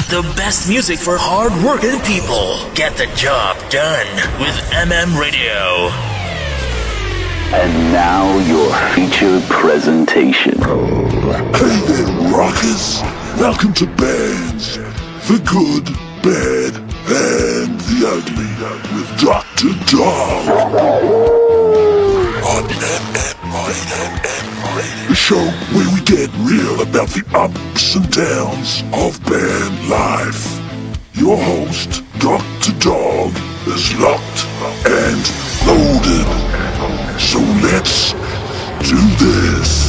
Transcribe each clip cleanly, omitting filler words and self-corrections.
The best music for hard-working people. Get the job done with Radio. And now your feature presentation. Hey there, rockers! Welcome to Bands, the Good, Bad, and the Ugly with Dr. Dawg on the show where we get real about the ups and downs of band life. Your host, Dr. Dawg, is locked and loaded. So let's do this.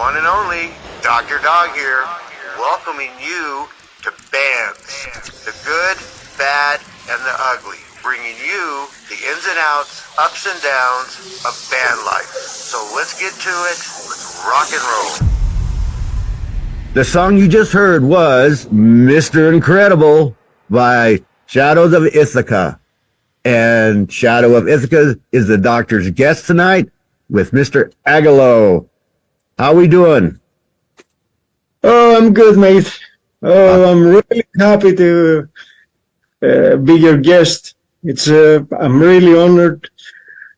one and only Dr. Dawg here, welcoming you to Bands. The good, bad, and the ugly. Bringing you the ins and outs, ups and downs of band life. So let's get to it. Let's rock and roll. The song you just heard was Mr. Incredible by Shadows of Ithaca. And Shadow of Ithaca is the doctor's guest tonight with Mr. Aggelos. How we doing? Oh, I'm good, mate. Oh, I'm really happy to be your guest. I'm really honored.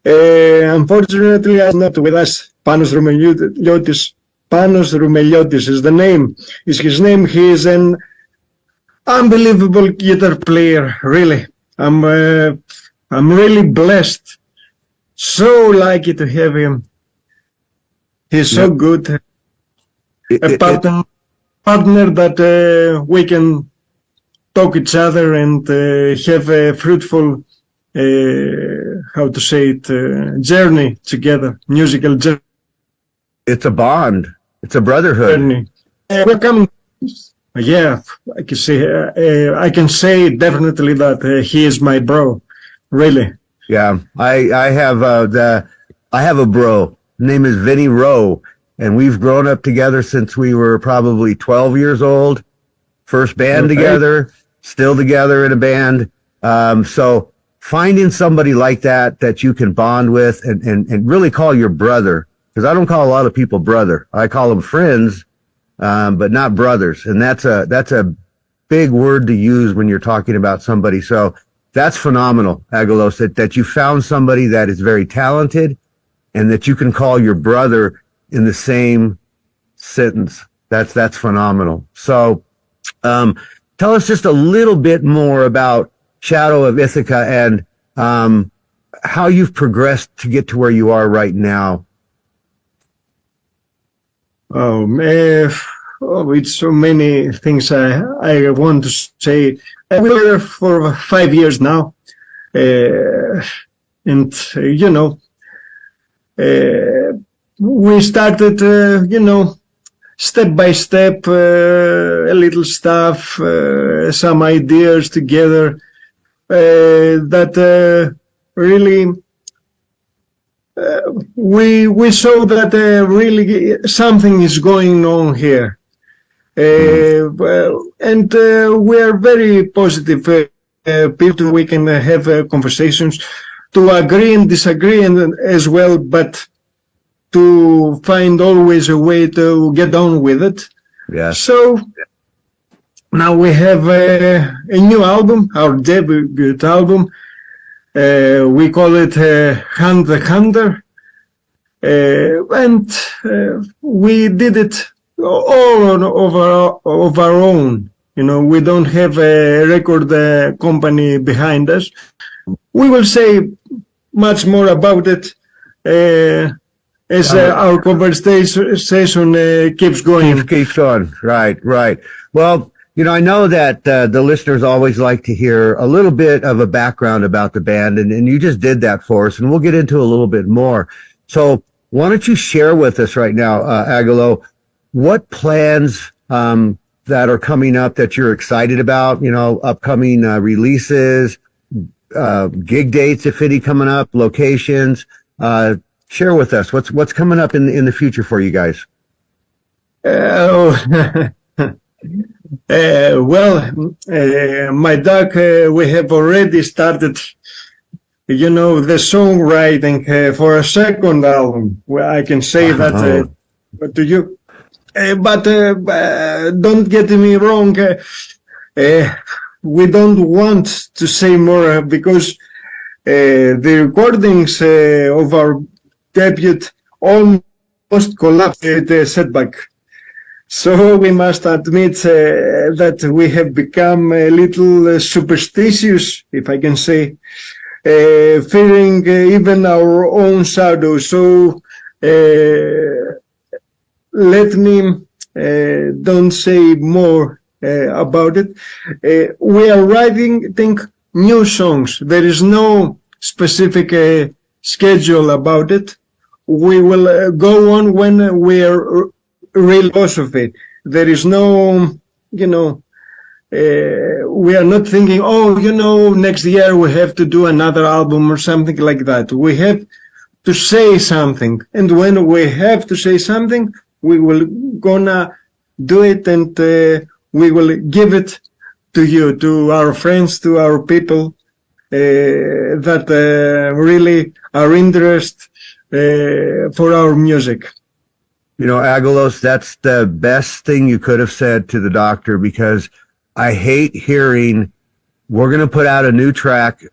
Unfortunately, I'm not with us. Panos Roumeliotis. Panos Roumeliotis is the name. Is his name? He is an unbelievable guitar player. Really, I'm really blessed. So lucky to have him. He's so good. A partner that we can talk each other and have a fruitful, journey together, musical journey. It's a bond. It's a brotherhood. We're coming. Yeah, I can say definitely that he is my bro. Really. Yeah, I have a bro. His name is Vinny Rowe, and we've grown up together since we were probably 12 years old. First band together, still together in a band. So finding somebody like that you can bond with and really call your brother, because I don't call a lot of people brother. I call them friends, but not brothers. And that's a big word to use when you're talking about somebody. So that's phenomenal, Aggelos, that you found somebody that is very talented and that you can call your brother in the same sentence. That's phenomenal. So, tell us just a little bit more about Shadow of Ithaca and how you've progressed to get to where you are right now. Oh, man. Oh, it's so many things I want to say. I've been there for 5 years now. We started, step by step, a little stuff, some ideas together, that really, we saw that really something is going on here. And we are very positive people. We can have conversations to agree and disagree and as well, but to find always a way to get on with it. Yeah. So now we have a new album, our debut album. We call it Hunt the Hunter. And we did it all of our own. We don't have a record company behind us. We will say much more about it as our conversation keeps going. Keeps on. Right. Well, I know that the listeners always like to hear a little bit of a background about the band, and you just did that for us, and we'll get into a little bit more. So why don't you share with us right now, Aggelos, what plans that are coming up that you're excited about, upcoming releases, gig dates, if any, coming up, locations. Share with us what's coming up in the future for you guys. My dog, we have already started, the songwriting for a second album. Well, I can say that to you. But don't get me wrong. We don't want to say more because the recordings of our debut almost collapsed with a setback. So we must admit that we have become a little superstitious, if I can say, fearing even our own shadow. So let me don't say more about it. We are writing, new songs. There is no specific schedule about it. We will go on when we are real philosophy. There is no, we are not thinking, next year we have to do another album or something like that. We have to say something. And when we have to say something, we will gonna do it, and we will give it to you, to our friends, to our people that really are interested for our music. Aggelos, that's the best thing you could have said to the doctor, because I hate hearing we're going to put out a new track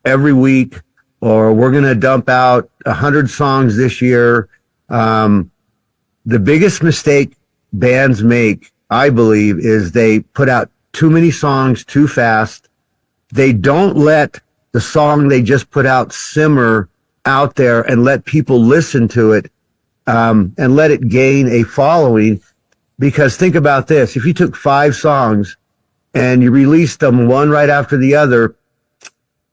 every week, or we're going to dump out 100 songs this year. The biggest mistake bands make, I believe, is they put out too many songs too fast. They don't let the song they just put out simmer out there and let people listen to it, and let it gain a following. Because think about this, if you took 5 songs and you released them one right after the other,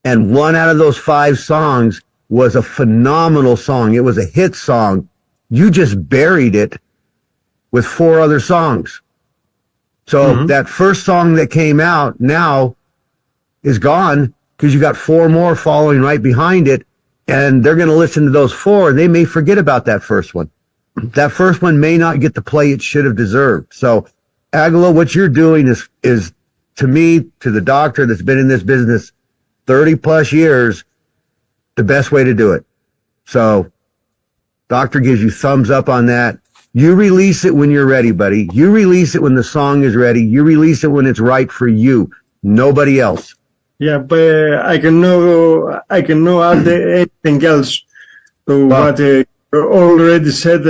and one out of those 5 songs was a phenomenal song, it was a hit song, you just buried it with 4 other songs. So that first song that came out now is gone, because you got 4 more following right behind it, and they're going to listen to those 4, and they may forget about that first one. That first one may not get the play it should have deserved. So, Aggelos, what you're doing is, to me, to the doctor that's been in this business 30 plus years, the best way to do it. So, doctor gives you thumbs up on that. You release it when you're ready, buddy. You release it when the song is ready. You release it when it's right for you. Nobody else. Yeah, but I cannot add anything else to what already said.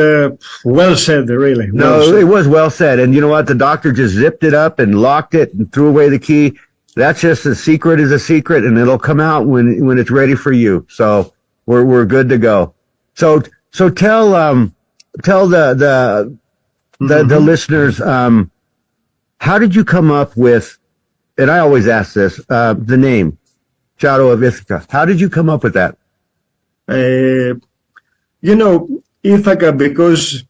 Well said, really. It was well said. And you know what? The doctor just zipped it up and locked it and threw away the key. That's just a secret is a secret, and it'll come out when it's ready for you. So we're good to go. So tell the listeners, how did you come up with, and I always ask this, the name Shadows of Ithaca? How did you come up with that? Ithaca, because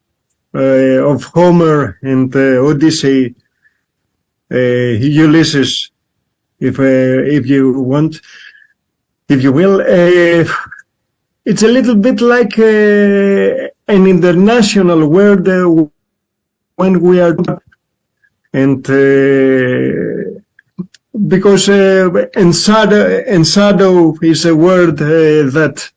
of Homer and Odyssey, Ulysses, if you want, if you will. It's a little bit like an international word when we are, and because shadow is a word that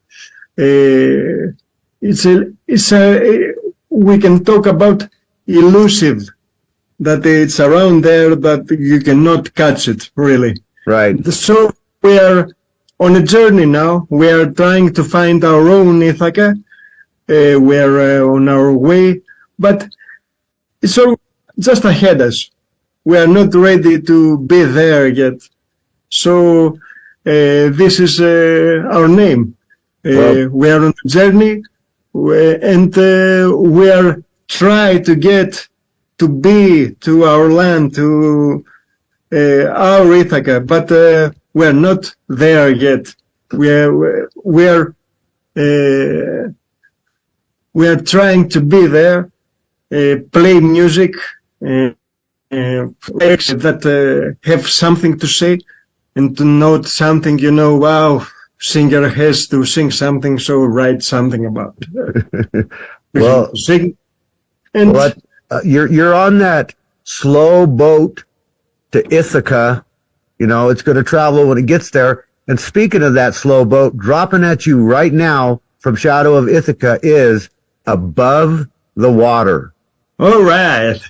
we can talk about elusive, that it's around there, that you cannot catch it, really. Right. So we are on a journey now. We are trying to find our own Ithaca. We are on our way, but it's all just ahead of us. We are not ready to be there yet. So this is our name. We are on a journey, and we are trying to get to be to our land, to our Ithaca, but we are not there yet. We are trying to be there, play music, that have something to say, and to note something, wow, singer has to sing something, so write something about it. Well, sing. And you're on that slow boat to Ithaca. It's going to travel when it gets there. And speaking of that slow boat, dropping at you right now from Shadow of Ithaca is Above the Water. All right.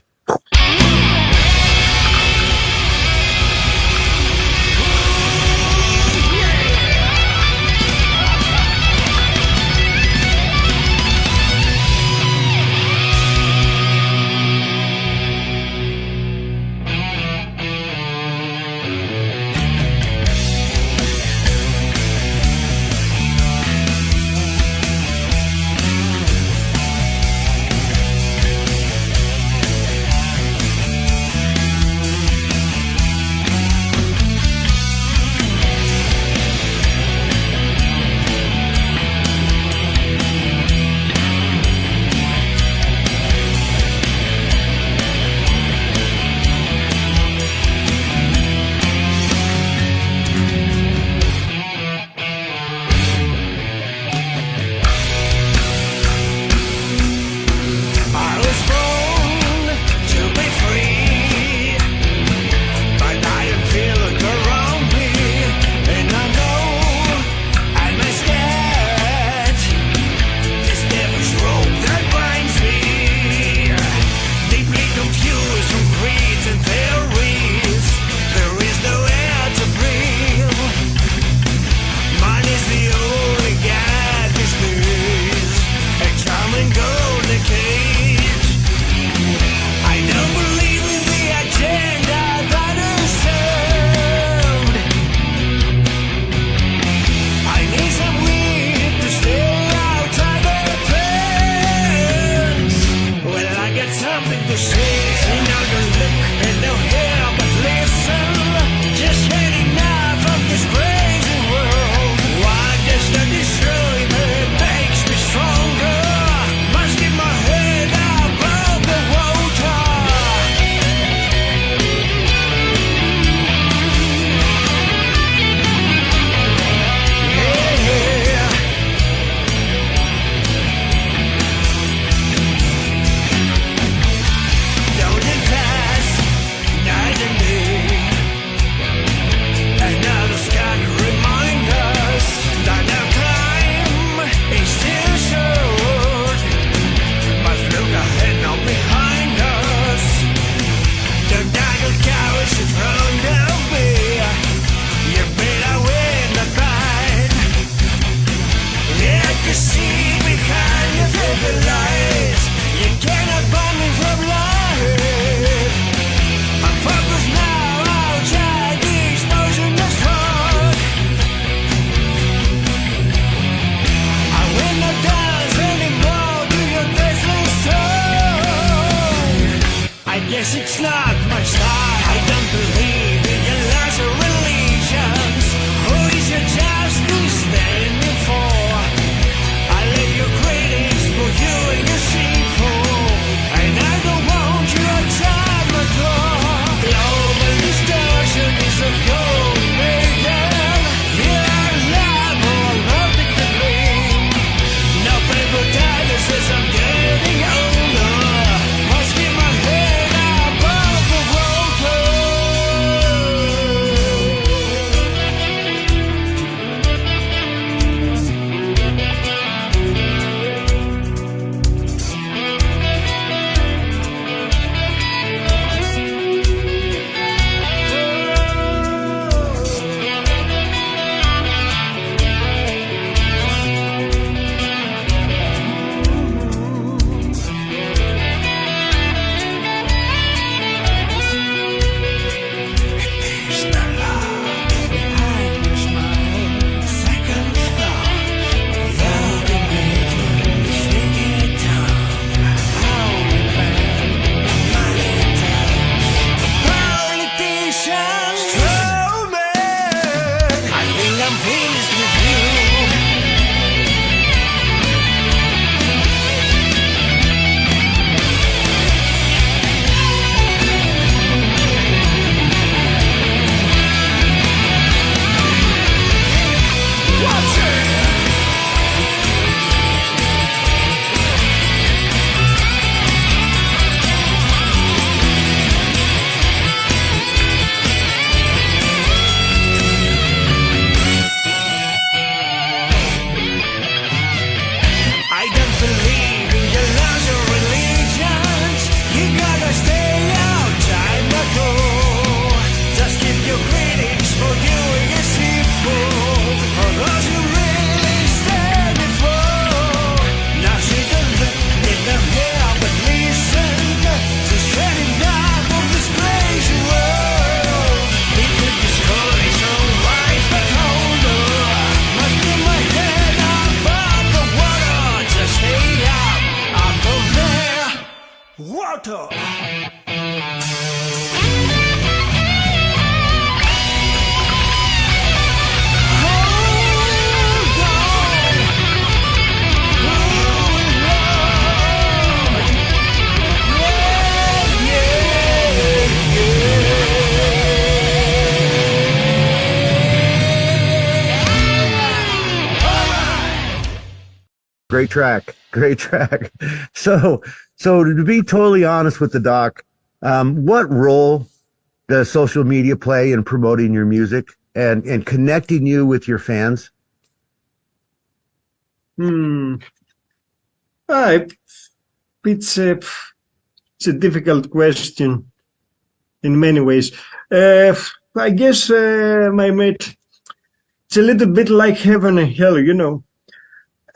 lies. You cannot ban me from life. I'm focused now, outside the explosion that's hard. I will not dance anymore to your deathless song. I guess it's not my style. I don't believe in your laws or religions. Who is your justice standing for? I let your critics put you in your sinful, and I don't want you outside my door. Global distortion is of your making. You're liable, not the blame. No paper tiger says I'm getting older. Must keep my head above the water. I don't believe in your laws or religions. You gotta stay outside my door. Just keep your critics for you and your sinful. For those who really stand for. Now she don't look in the hair but listen. So shutting down from this crazy world. It could be slowly so wise but older. Must be my head above the water. Just stay up of there. Water. Great track. Great track. So to be totally honest with the doc, what role does social media play in promoting your music and connecting you with your fans? It's a difficult question in many ways. I guess, my mate, it's a little bit like heaven and hell, you know.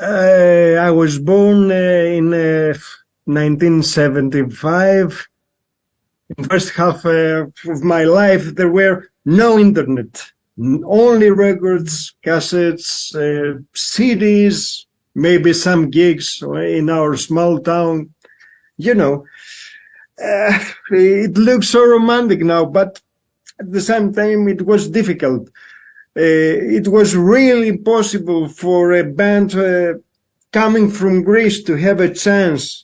I was born in 1975. In the first half of my life, there were no internet, only records, cassettes, CDs, maybe some gigs in our small town. You know, it looks so romantic now, but at the same time, it was difficult. It was really impossible for a band coming from Greece to have a chance,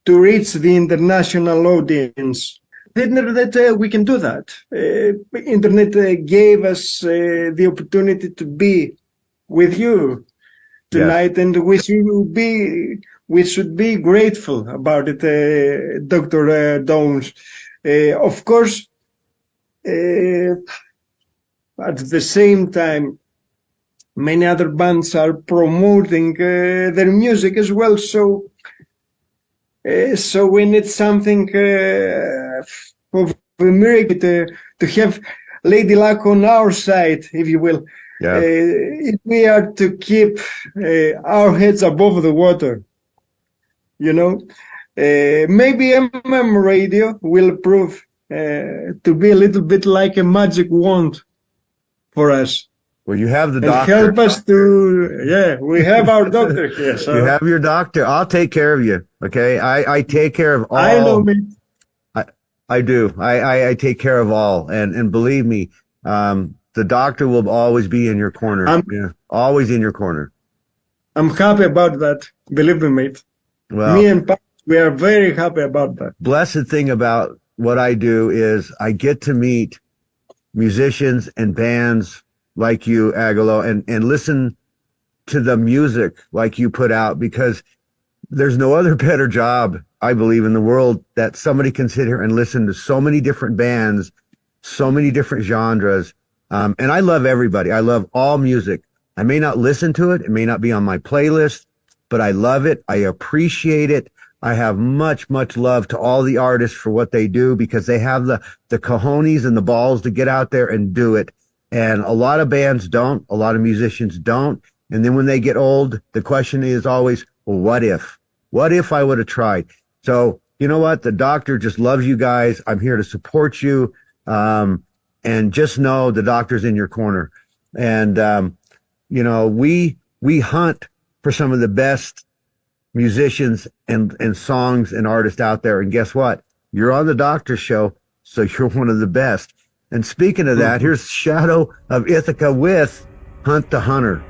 to reach the international audience. The internet, we can do that. Internet gave us the opportunity to be with you tonight, and we should be grateful about it, Dr. Dawg. Of course, at the same time, many other bands are promoting their music as well. So we need something of a miracle to have Lady Luck on our side, if you will. Yeah. If we are to keep our heads above the water, you know, maybe radio will prove to be a little bit like a magic wand for us. Well, you have the And doctor. help us to, we have our doctor here. So You have your doctor. I'll take care of you. Okay. I take care of all. I know, mate. I do. I take care of all. And believe me, the doctor will always be in your corner. Always in your corner. I'm happy about that. Believe me, mate. Well, me and Pat, we are very happy about that. Blessed thing about what I do is I get to meet musicians and bands like you, Aggelos, and listen to the music like you put out, because there's no other better job, I believe, in the world that somebody can sit here and listen to so many different bands, so many different genres. And I love everybody. I love all music. I may not listen to it. It may not be on my playlist, but I love it. I appreciate it. I have much, much love to all the artists for what they do, because they have the cojones and the balls to get out there and do it. And a lot of bands don't. A lot of musicians don't. And then when they get old, the question is always, well, what if? What if I would have tried? So, you know what? The doctor just loves you guys. I'm here to support you. And just know the doctor's in your corner. And, you know, we hunt for some of the best musicians and songs and artists out there. And guess what? You're on the doctor's show, so you're one of the best. And speaking of that, here's Shadow of Ithaca with Hunt the Hunter.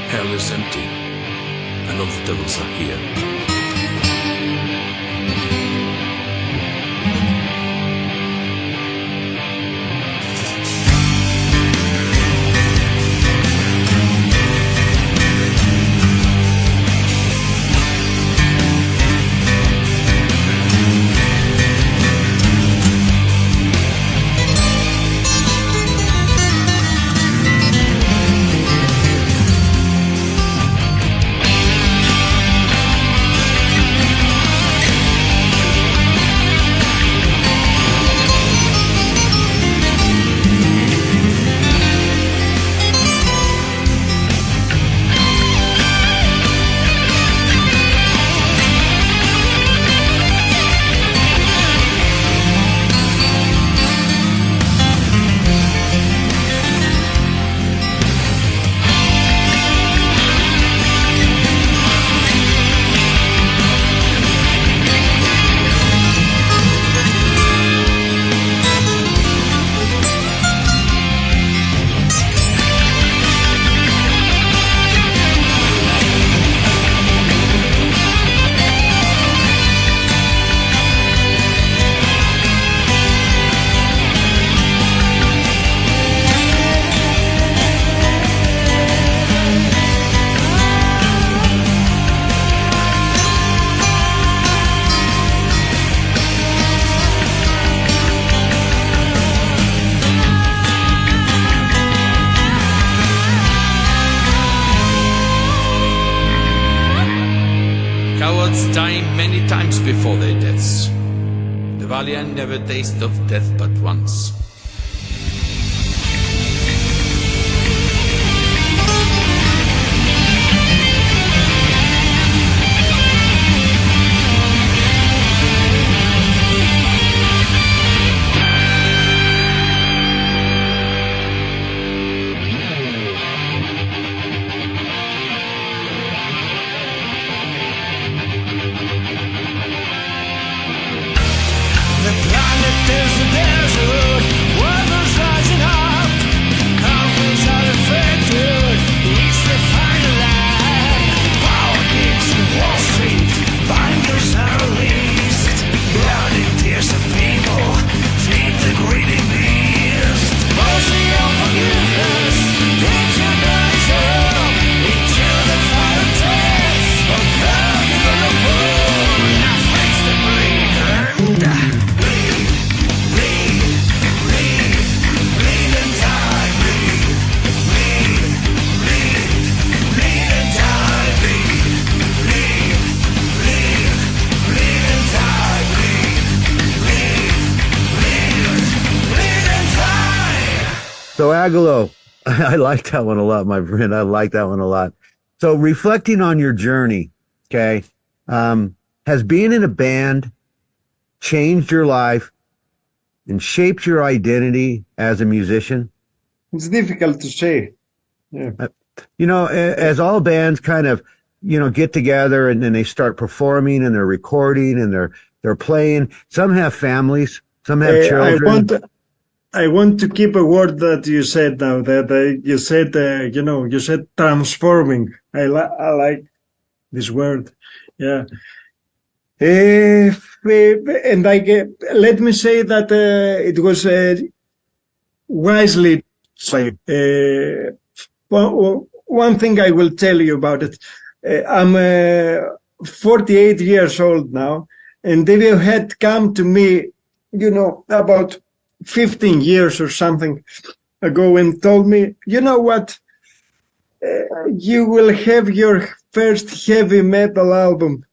Hell is empty, and all the devils are here. before their deaths. The valiant never taste of death but once. So Aggelos, I like that one a lot, my friend. I like that one a lot. So reflecting on your journey, okay, has being in a band changed your life and shaped your identity as a musician? It's difficult to say. Yeah. You know, as all bands kind of, you know, get together and then they start performing and they're recording and they're playing. Some have families, some have children. I want to keep a word that you said now, that you said, you said transforming. I like this word. Yeah. And let me say that it was wisely said. One thing I will tell you about it. I'm 48 years old now, and they had come to me, you know, about 15 years or something ago and told me, you know what, you will have your first heavy metal album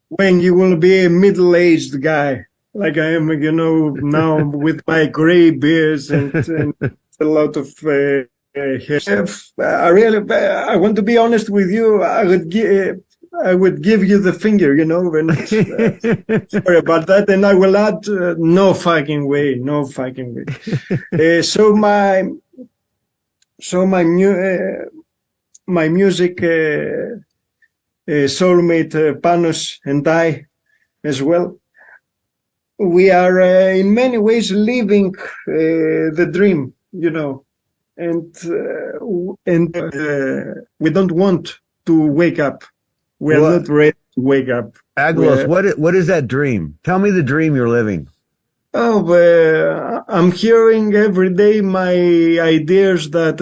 when you will be a middle-aged guy, like I am, you know, now with my gray beards and a lot of hair. I want to be honest with you. I would give you the finger, you know, and sorry about that. And I will add, no fucking way. So my music soulmate Panos and I as well, we are in many ways living the dream, you know, and we don't want to wake up. We're not ready to wake up. Aggelos, what is that dream? Tell me the dream you're living. Oh, I'm hearing every day my ideas that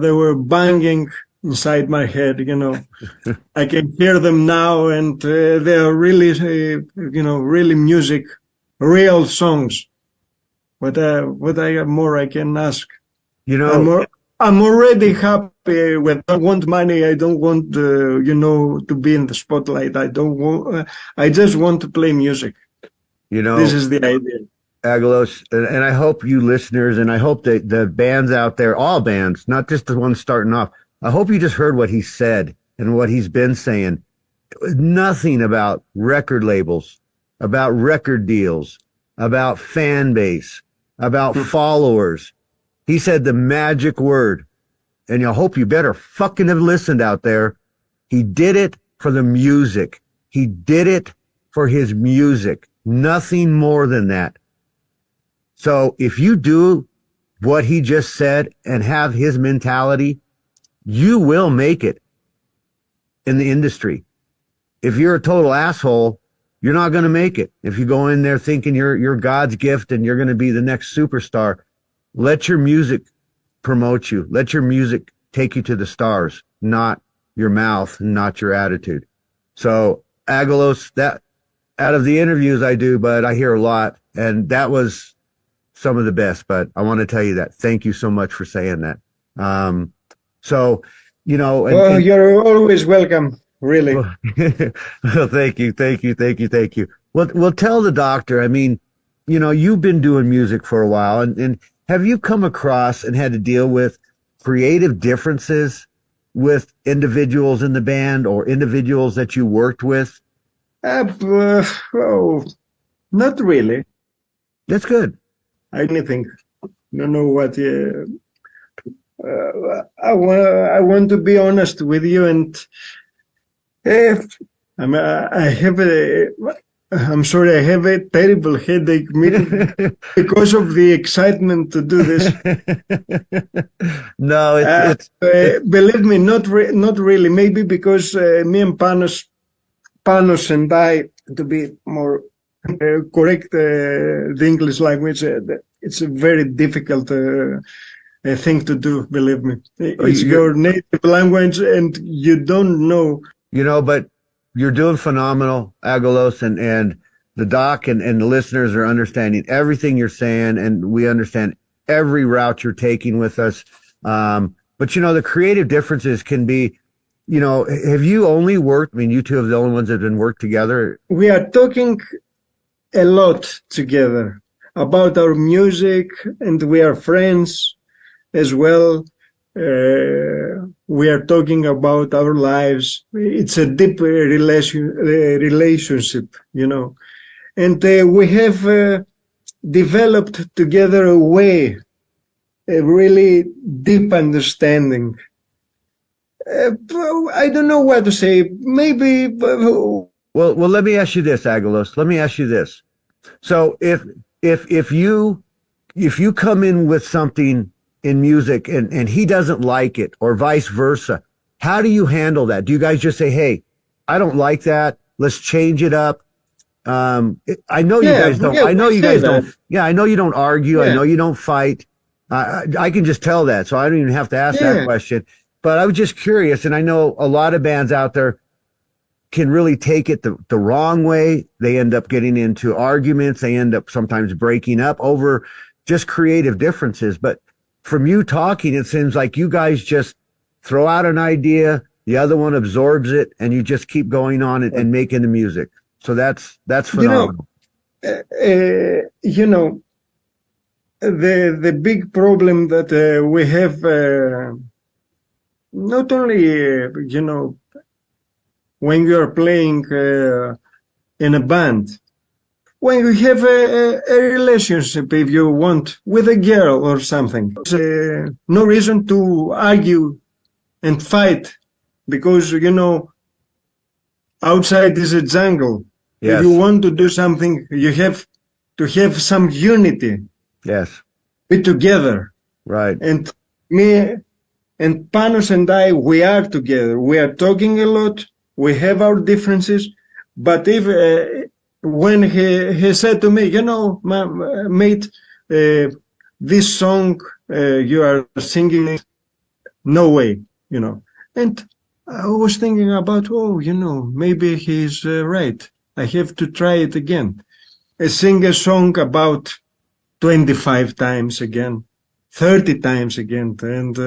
they were banging inside my head, you know. I can hear them now, and they are really, you know, really music, real songs. What more I can ask? You know, I'm already happy. When I want money, I don't want, you know, to be in the spotlight. I don't want. I just want to play music. You know, this is the idea. Aggelos, and I hope you listeners, and I hope that the bands out there, all bands, not just the ones starting off, I hope you just heard what he said and what he's been saying. It was nothing about record labels, about record deals, about fan base, about followers. He said the magic word, and I hope you better fucking have listened out there. He did it for the music. He did it for his music. Nothing more than that. So if you do what he just said and have his mentality, you will make it in the industry. If you're a total asshole, you're not going to make it. If you go in there thinking you're God's gift and you're going to be the next superstar, let your music promote you. Let your music take you to the stars, not your mouth, not your attitude. So Aggelos, that out of the interviews I do, but I hear a lot, and that was some of the best. But I want to tell you that. Thank you so much for saying that. So, you know, you're always welcome. really. Well, thank you, thank you, thank you, thank you. Well, tell the doctor. I mean, you've been doing music for a while, and have you come across and had to deal with creative differences with individuals in the band or individuals that you worked with? Oh, not really. That's good. I think. Don't know what. I want to be honest with you, and I'm sorry, I have a terrible headache because of the excitement to do this. No, believe me, not really. Maybe because me and Panos and I, to be more correct, the English language, it's a very difficult thing to do. Believe me, it's your native language, and you don't know. But you're doing phenomenal, Aggelos, and the doc and the listeners are understanding everything you're saying, and we understand every route you're taking with us. But the creative differences can be, have you only worked? I mean, you two are the only ones that have been worked together. We are talking a lot together about our music, and we are friends as well. We are talking about our lives. It's a deep relationship, and we have developed together a really deep understanding. I don't know what to say. Maybe. Well, let me ask you this, Aggelos. Let me ask you this. So if you come in with something in music and he doesn't like it, or vice versa, how do you handle that? Do you guys just say, hey, I don't like that, let's change it up? I know you guys don't. I know you guys don't. Yeah, I know you don't argue. I know you don't fight. I can just tell that, so I don't even have to ask that question. But I was just curious, and I know a lot of bands out there can really take it the wrong way. They end up getting into arguments. They end up sometimes breaking up over just creative differences. But from you talking, it seems like you guys just throw out an idea, the other one absorbs it, and you just keep going on and making the music. So that's phenomenal. The big problem that we have, not only, when you are playing in a band, when you have a relationship, if you want, with a girl or something, there's no reason to argue and fight, because, outside is a jungle. Yes. If you want to do something, you have to have some unity. Yes. Be together. Right. And me and Panos and I, we are together. We are talking a lot. We have our differences. But if when he said to me, mate, this song you are singing, no way, And I was thinking about, maybe he's right. I have to try it again. I sing a song about 25 times again, 30 times again, and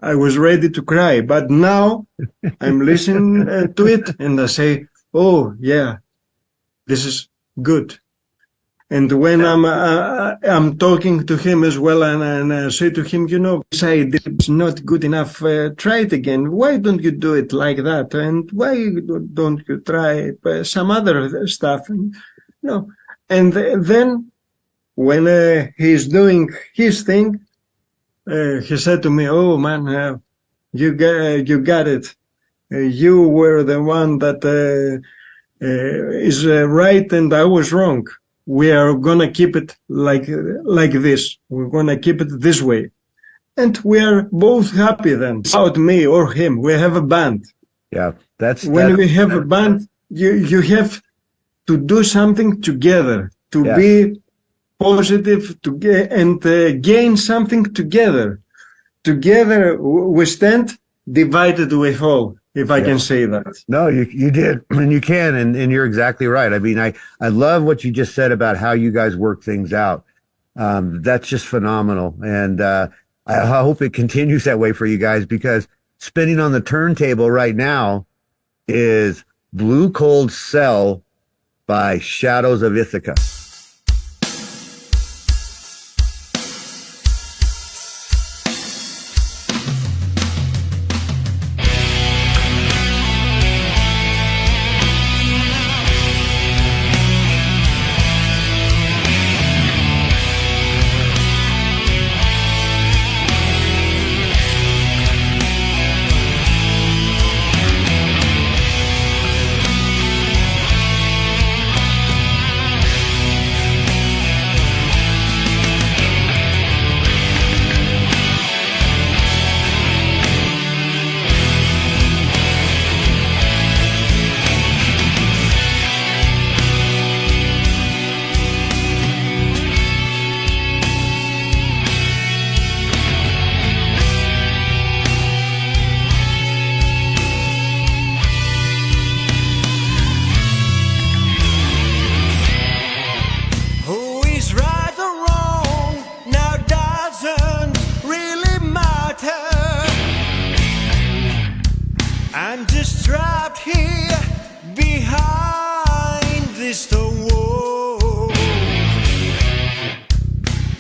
I was ready to cry. But now I'm listening to it, and I say, oh, yeah, this is good. And when I'm talking to him as well, and I say to him, this idea is not good enough. Try it again. Why don't you do it like that? And why don't you try some other stuff? And then when he's doing his thing, he said to me, "Oh man, you got it. You were the one that is right, and I was wrong. We are gonna keep it like this. We're gonna keep it this way, and we are both happy then. About me or him, we have a band. Yeah, when we have a band, you have to do something together to be positive, to get and gain something together. Together we stand, divided we fall. If I can say that. No, you did, and you can, and you're exactly right. I mean, I love what you just said about how you guys work things out. That's just phenomenal, and I hope it continues that way for you guys, because spinning on the turntable right now is Blue Cold Cell by Shadows of Ithaca.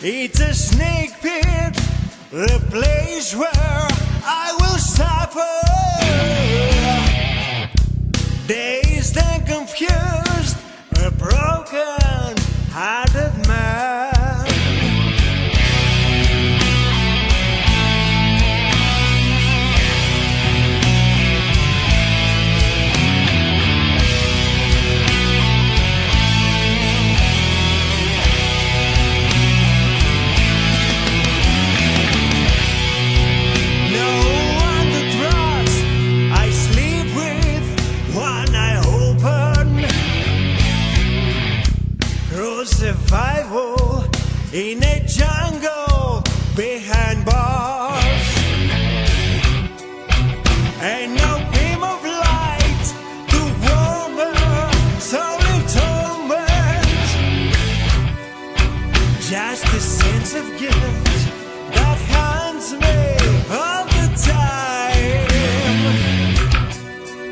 It's a snake pit, the place where I will suffer. Dazed and confused, a broken-hearted man. Survival in a jungle behind bars, and no beam of light to warm her solid torment. Just a sense of guilt that haunts me all the time.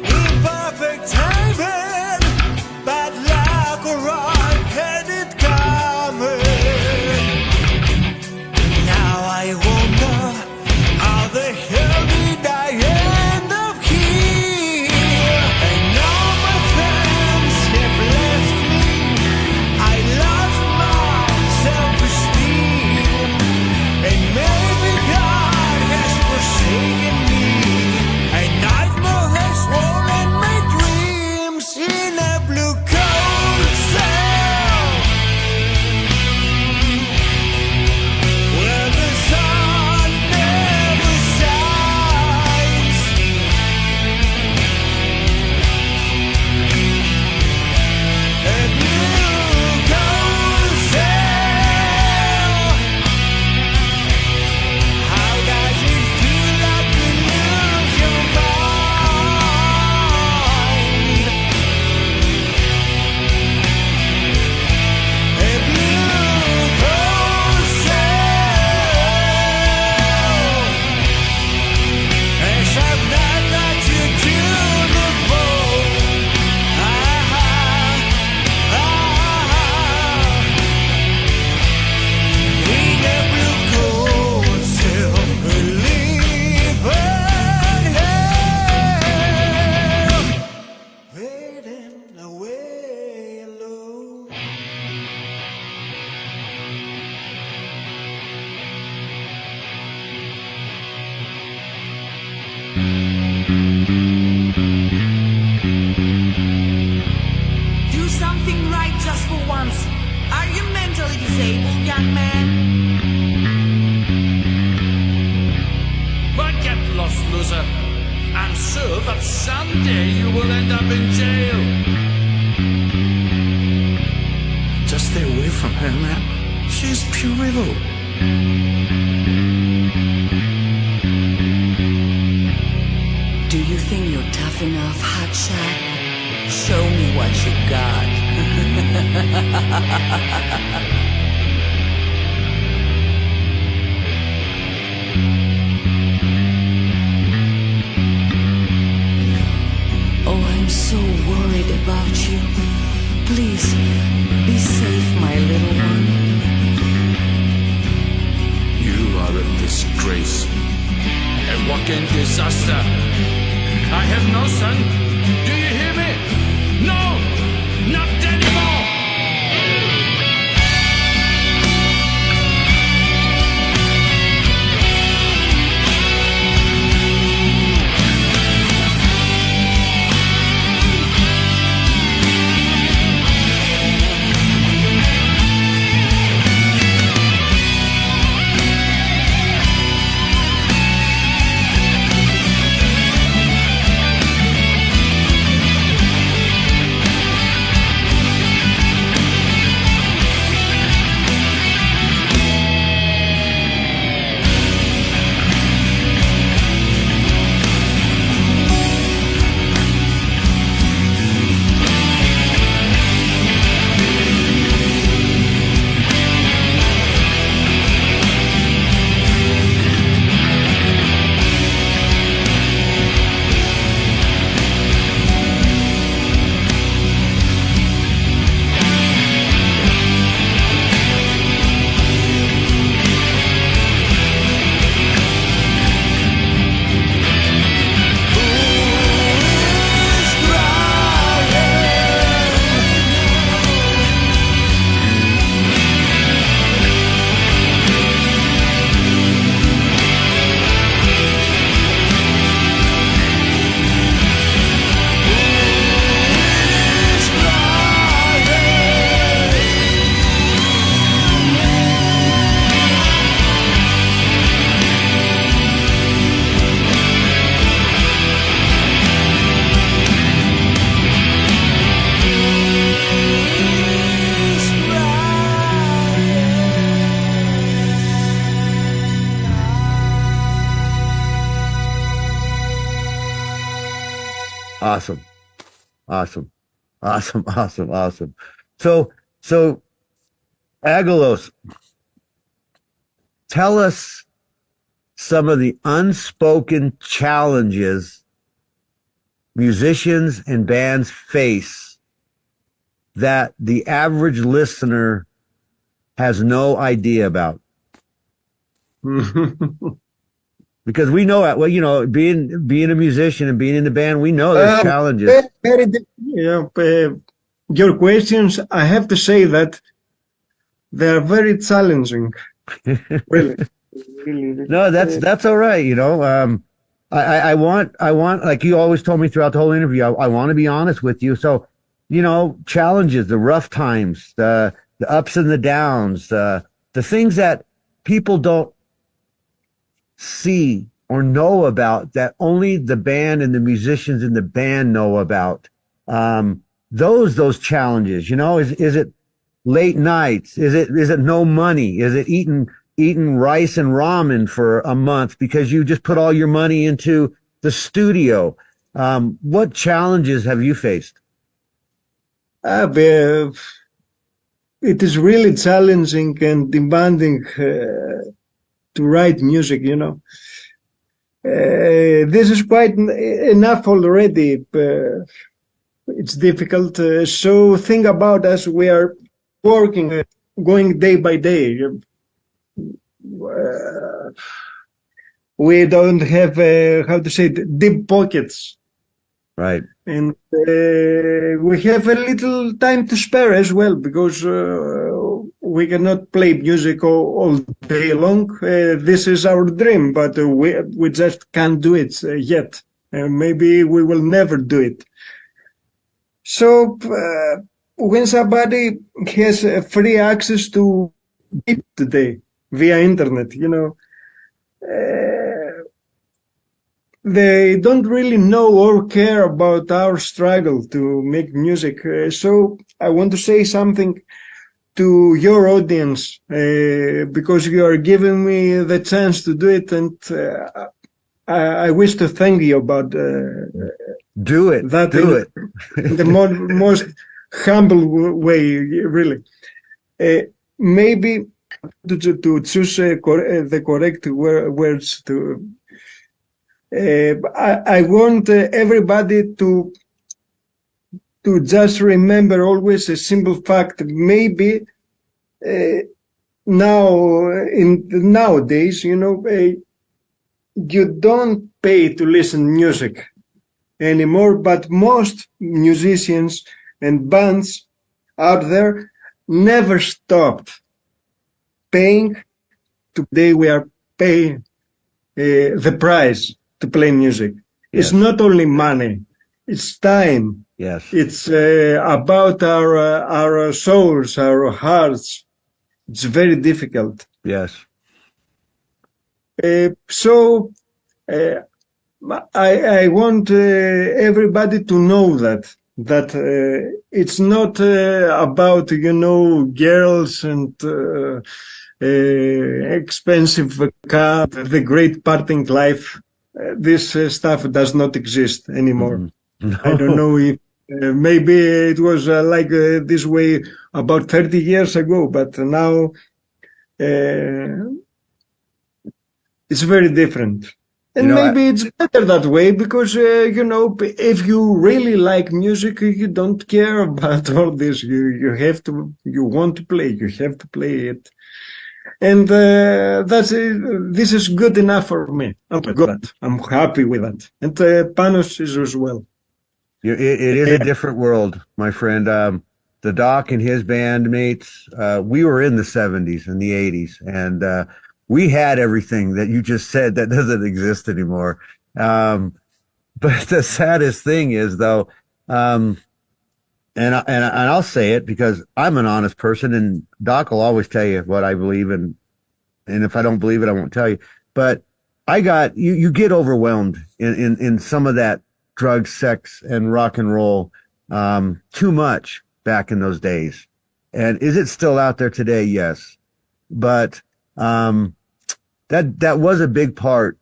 Imperfect timing, bad luck or wrong-headed. Now I wonder how the hell did I end up here? And all my friends have left me. I lost my self-esteem, and maybe God has forsaken me. A nightmare has swollen my dreams in a blue cold cell. Do something right just for once. Are you mentally disabled, young man? But get lost, loser. I'm sure that someday you will end up in jail. Just stay away from her, man. She's pure evil. Do you think you're tough enough, hotshot? Show me what you got. Oh, so worried about you. Please, be safe, my little one. You are a disgrace, a walking disaster. I have no son. Do you hear me? No, not anymore. Awesome. Awesome. Awesome. Awesome. Awesome. So Aggelos, tell us some of the unspoken challenges musicians and bands face that the average listener has no idea about. Because we know, well, you know, being a musician and being in the band, we know there's challenges. Your questions, I have to say that they are very challenging. Really. No, that's all right. You know, I want, like you always told me throughout the whole interview, I want to be honest with you. So, you know, challenges, the rough times, the ups and the downs, the things that people don't see or know about, that only the band and the musicians in the band know about. Those challenges, you know, is it late nights? Is it no money? Is it eating rice and ramen for a month because you just put all your money into the studio? What challenges have you faced? It is really challenging and demanding to write music, you know. This is quite enough already. It's difficult. So think about us. We are working, going day by day. We don't have, how to say it, deep pockets. Right. And we have a little time to spare as well, because we cannot play music all day long. This is our dream, but we just can't do it yet. Maybe we will never do it. So when somebody has free access to it today via internet, you know, they don't really know or care about our struggle to make music. So I want to say something to your audience, because you are giving me the chance to do it, and I wish to thank you about do it. The most humble way, really. Maybe to choose the correct words to. I want everybody to to just remember always a simple fact. Maybe nowadays, you don't pay to listen music anymore, but most musicians and bands out there never stopped paying. Today we are paying the price to play music. Yes. It's not only money, it's time. Yes. It's about our souls, our hearts. It's very difficult. Yes. So I want everybody to know that it's not about girls and expensive car, the great partying life. This stuff does not exist anymore. No. I don't know if maybe it was like this way about 30 years ago, but now it's very different. And maybe it's better that way because, if you really like music, you don't care about all this. You want to play, you have to play it. And that's it. This is good enough for me. I'm good. I'm happy with that. And Panos is as well. It is a different world, my friend. The Doc and his bandmates, we were in the 70s and the 80s, and we had everything that you just said that doesn't exist anymore. But the saddest thing is, though, and I'll say it because I'm an honest person, and Doc will always tell you what I believe, and if I don't believe it, I won't tell you. But you get overwhelmed in some of that drug, sex, and rock and roll too much back in those days. And is it still out there today? Yes. But that was a big part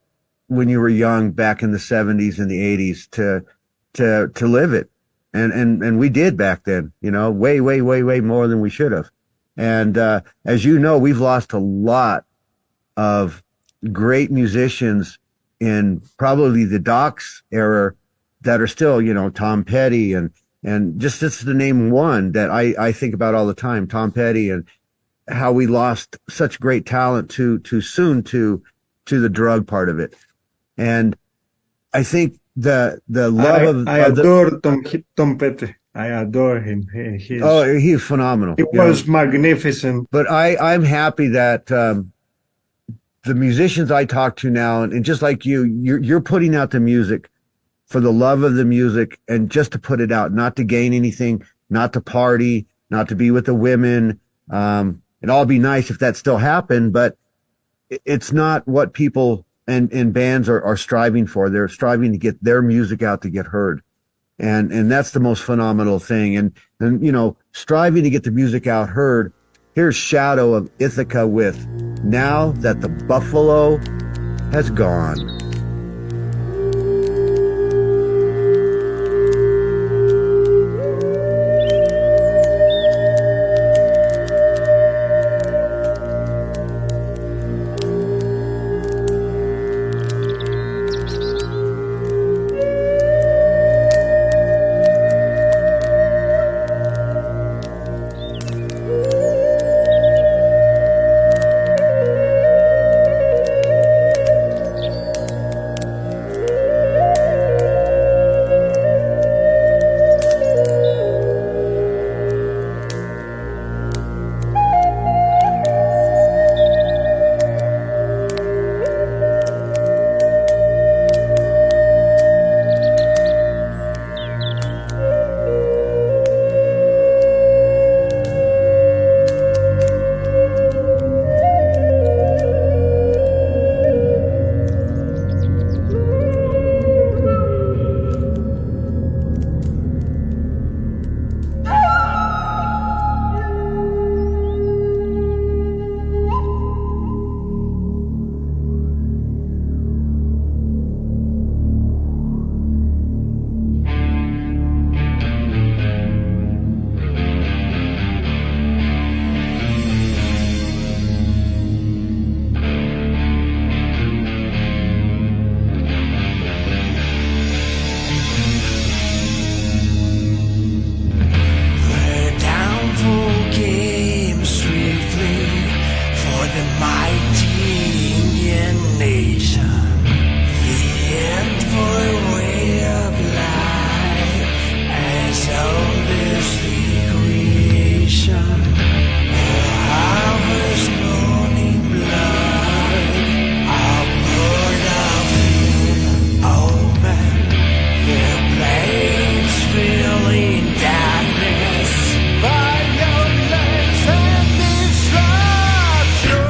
when you were young back in the 70s and the 80s to live it. And we did back then, way more than we should have. And as you know, we've lost a lot of great musicians in probably the Doc's era that are still, Tom Petty and just to name one that I think about all the time, Tom Petty, and how we lost such great talent too soon to the drug part of it. And I think the love I adore Tom Petty. I adore him. He's phenomenal. He was magnificent. But I'm happy that the musicians I talk to now, and just like you're putting out the music for the love of the music and just to put it out, not to gain anything, not to party, not to be with the women. It'd all be nice if that still happened, but it's not what people and bands are striving for. They're striving to get their music out to get heard. And that's the most phenomenal thing. And striving to get the music out heard. Here's Shadow of Ithaca with Now That the Buffalo Has Gone. salvation, the end for a way of life, as old as the creation, a harvest morning blood, all poured off in omen, their blades filling darkness, violence and destruction.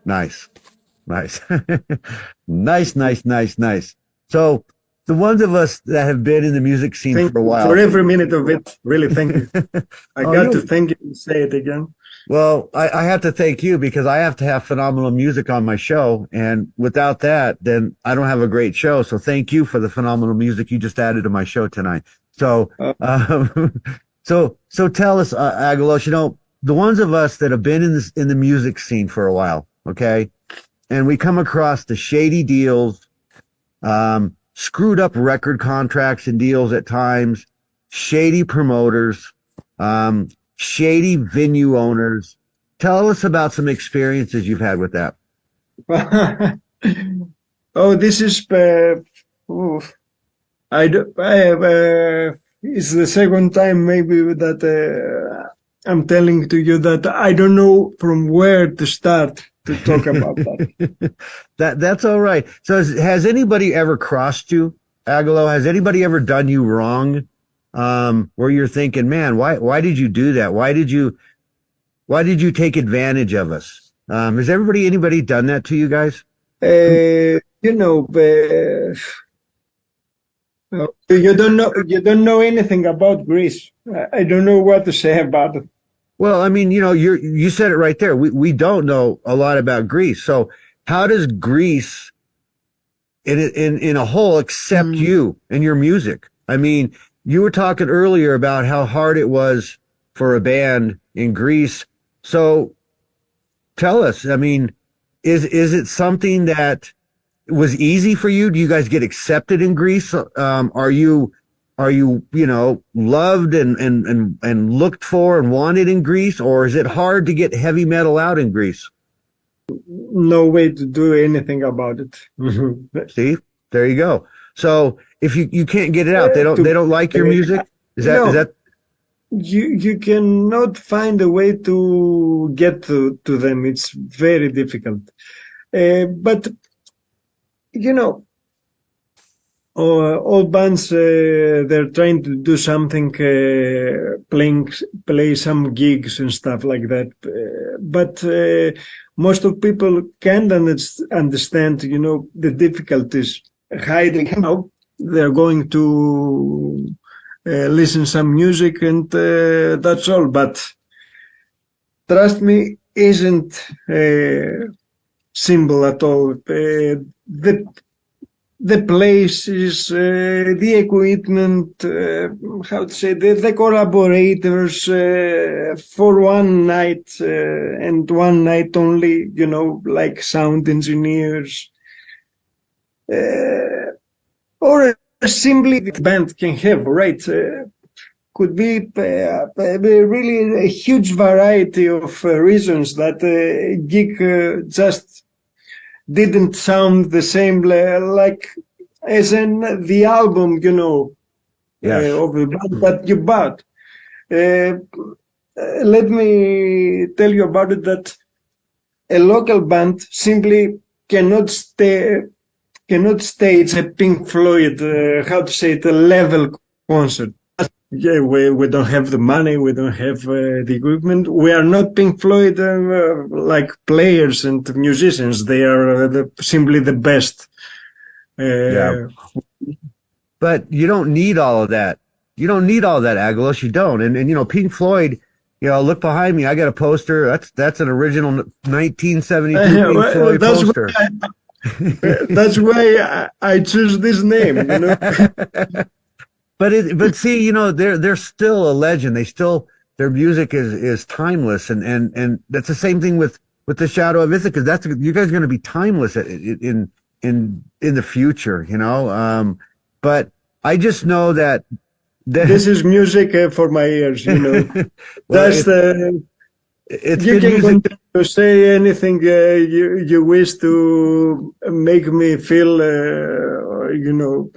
Nice. Nice. Nice. So the ones of us that have been in the music scene Thank for a you while. for every minute of it. Really, thank you. I Oh, got to thank you and say it again. Well, I have to thank you because I have to have phenomenal music on my show. And without that, then I don't have a great show. So thank you for the phenomenal music you just added to my show tonight. So, so tell us, Aggelos, you know, the ones of us that have been in the music scene for a while, okay? And we come across the shady deals, screwed up record contracts and deals at times, shady promoters, shady venue owners. Tell us about some experiences you've had with that. Oh, this is, it's the second time maybe that I'm telling to you that I don't know from where to start to talk about that. That's all right. So has anybody ever crossed you, Aggelos? Has anybody ever done you wrong? Where you're thinking, man, why did you do that? Why did you take advantage of us? Has anybody done that to you guys? You know, you don't know anything about Greece. I don't know what to say about it. Well, I mean, you know, you said it right there. We don't know a lot about Greece. So how does Greece in a whole accept you and your music? I mean, you were talking earlier about how hard it was for a band in Greece. So tell us, I mean, is it something that was easy for you? Do you guys get accepted in Greece? Are you loved and looked for and wanted in Greece? Or is it hard to get heavy metal out in Greece? No way to do anything about it. See, there you go. So if you can't get it out, they don't like your music. Is that you cannot find a way to get to them. It's very difficult. But you know, all bands they're trying to do something, play some gigs and stuff like that. But most of people can't understand, you know, the difficulties hiding. You know, they're going to listen some music and that's all. But trust me, isn't simple at all. The places, the equipment, how to say, the collaborators for one night and one night only, you know, like sound engineers, or simply the band can have, right? Could be really a huge variety of reasons that gig just didn't sound the same like as in the album, you know, of the band that you bought. Let me tell you about it that a local band simply cannot stage a Pink Floyd, how to say it, a level concert. Yeah, we don't have the money, we don't have the equipment. We are not Pink Floyd like players and musicians. They are simply the best. But you don't need all of that. You don't need all that, Aggelos. You don't. And you know, Pink Floyd, you know, look behind me. I got a poster. That's an original 1972 Pink Floyd poster. That's why I choose this name, you know. But see, you know, they're still a legend. Their music is timeless, and that's the same thing with the Shadow of Ithaca. You guys are going to be timeless in the future, you know. But I just know that this is music for my ears, you know. Well, That's you can continue to say anything you wish to make me feel, you know.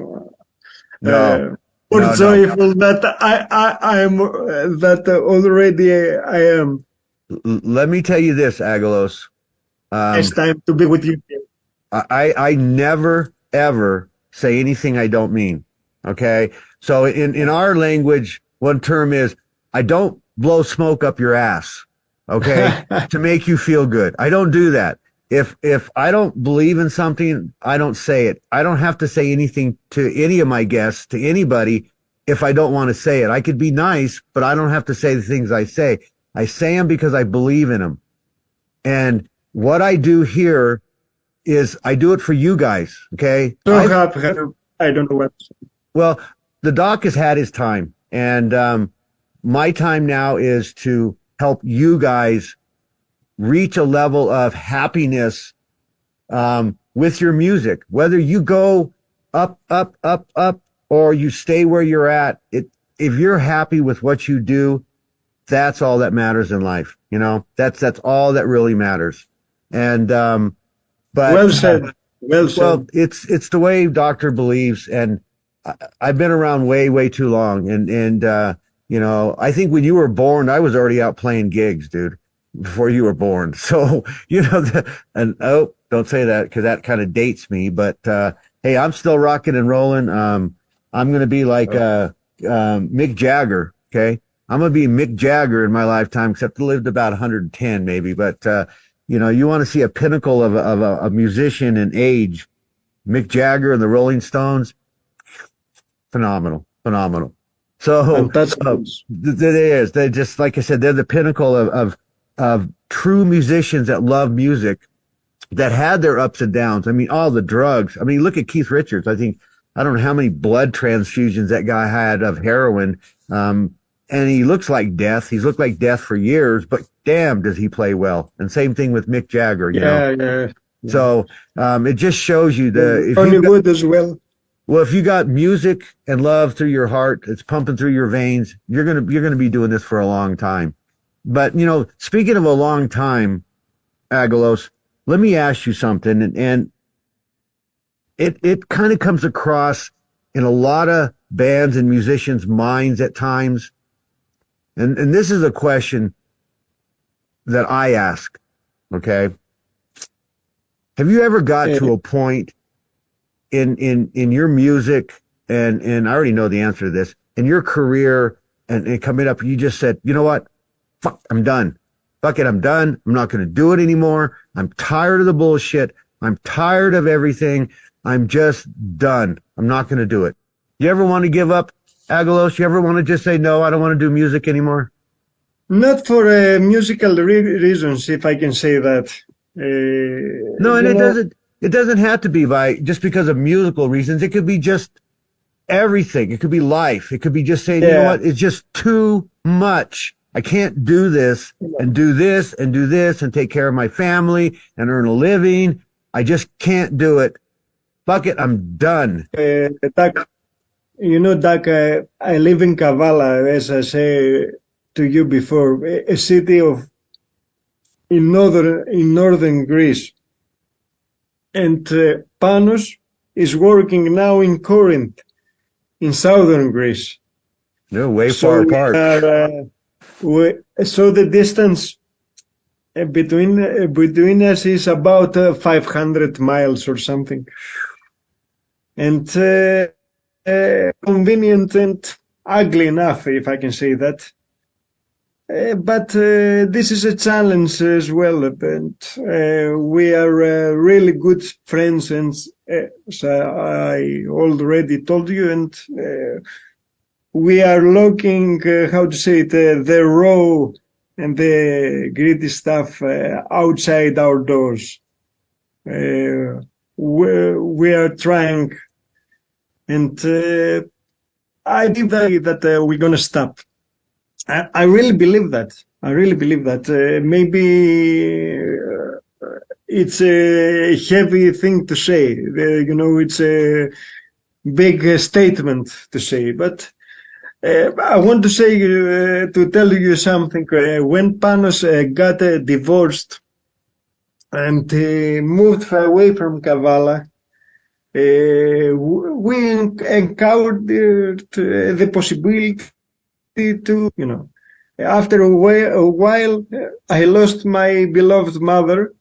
More joyful that I am that already I am. Let me tell you this, Aggelos. It's time to be with you. I never ever say anything I don't mean. Okay, so in our language, one term is I don't blow smoke up your ass. Okay, to make you feel good. I don't do that. if I don't believe in something, I don't say it. I don't have to say anything to any of my guests, to anybody, if I don't want to say it. I could be nice, but I don't have to say the things I say. I say them because I believe in them. And what I do here is I do it for you guys. Okay. I don't know what. Well, the doc has had his time, and my time now is to help you guys reach a level of happiness with your music. Whether you go up, or you stay where you're at, if you're happy with what you do, that's all that matters in life. You know, that's all that really matters. And but well said. Well, it's the way Doctor believes, and I've been around way too long, and you know, I think when you were born, I was already out playing gigs, dude, before you were born. So, you know, don't say that, because that kind of dates me. But hey, I'm still rocking and rolling. I'm gonna be like Mick Jagger. Okay, I'm gonna be Mick Jagger in my lifetime, except I lived about 110 maybe. But you know, you want to see a pinnacle of a musician in age, Mick Jagger and the Rolling Stones. Phenomenal. So it is. They just, like I said, they're the pinnacle of true musicians that love music, that had their ups and downs. I mean, all the drugs. I mean, look at Keith Richards. I don't know how many blood transfusions that guy had of heroin. And he looks like death. He's looked like death for years, but damn, does he play well. And same thing with Mick Jagger, you know? Yeah. So, it just shows you Hollywood as well. Well, if you got music and love through your heart, it's pumping through your veins, you're going to be doing this for a long time. But, you know, speaking of a long time, Aggelos, let me ask you something. And it kind of comes across in a lot of bands and musicians' minds at times. And this is a question that I ask. Okay. Have you ever got to a point in your music, and I already know the answer to this, in your career and coming up, you just said, you know what? Fuck, I'm done. Fuck it, I'm done. I'm not going to do it anymore. I'm tired of the bullshit. I'm tired of everything. I'm just done. I'm not going to do it. You ever want to give up, Aggelos? You ever want to just say, no, I don't want to do music anymore? Not for musical reasons, if I can say that. No, and it doesn't have to be just because of musical reasons. It could be just everything. It could be life. It could be just saying, you know what? It's just too much. I can't do this and do this and do this and take care of my family and earn a living. I just can't do it. Fuck it. I'm done. Doug, I live in Kavala, as I say to you before, a city in northern Greece. And Panos is working now in Corinth, in southern Greece. No, way far apart. So the distance between us is about 500 miles or something. And convenient and ugly enough, if I can say that. But this is a challenge as well, and we are really good friends, and as I already told you, and we are looking, the raw and the gritty stuff outside our doors. We are trying, and I think that we're going to stop. I really believe that. Maybe it's a heavy thing to say. It's a big statement to say. But I want to say, to tell you something. When Panos got divorced and moved away from Kavala, we encountered the possibility to, after a while, I lost my beloved mother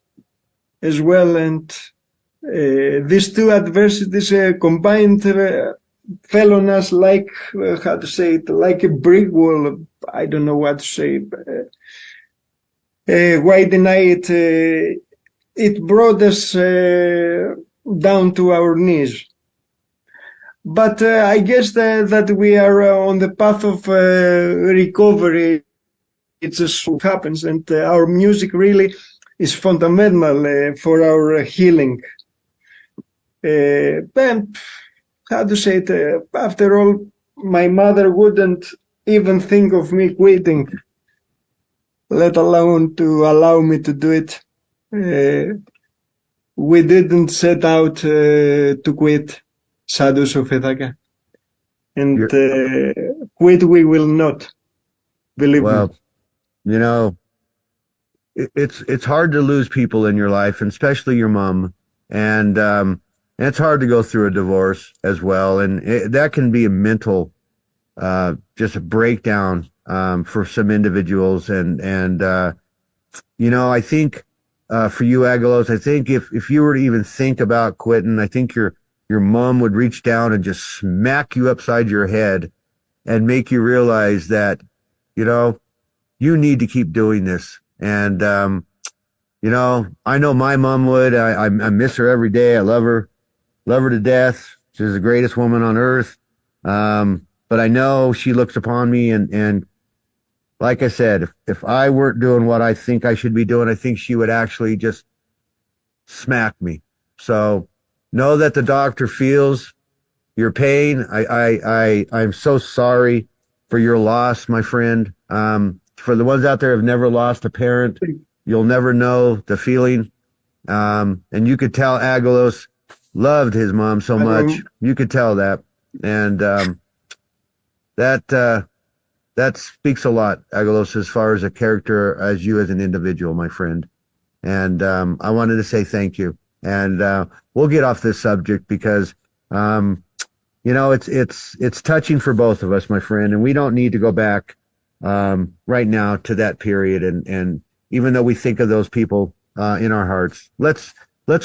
as well, and these two adversities combined fell on us like, like a brick wall. I don't know what to say. Why deny it? it brought us down to our knees. But I guess that we are on the path of recovery. It just happens, and our music really is fundamental for our healing. And how to say it? After all, my mother wouldn't even think of me quitting, let alone to allow me to do it. We didn't set out to quit Shadows of Ithaca, and quit we will not. Believe me. Well, you know, it's hard to lose people in your life, and especially your mom, and it's hard to go through a divorce as well, and that can be a mental just a breakdown for some individuals, and you know, I think for you, Aggelos, I think if you were to even think about quitting, I think your mom would reach down and just smack you upside your head and make you realize that, you know, you need to keep doing this. And, you know, I know my mom would. I miss her every day. I love her to death. She's the greatest woman on earth. But I know she looks upon me, and like I said, if I weren't doing what I think I should be doing, I think she would actually just smack me. So know that the doctor feels your pain. I'm so sorry for your loss, my friend. For the ones out there who have never lost a parent, you'll never know the feeling. And you could tell Aggelos loved his mom so much. You could tell that. And that speaks a lot, Aggelos, as far as a character, as you as an individual, my friend. And I wanted to say thank you. And we'll get off this subject because you know, it's touching for both of us, my friend, and we don't need to go back right now to that period. And even though we think of those people in our hearts, let's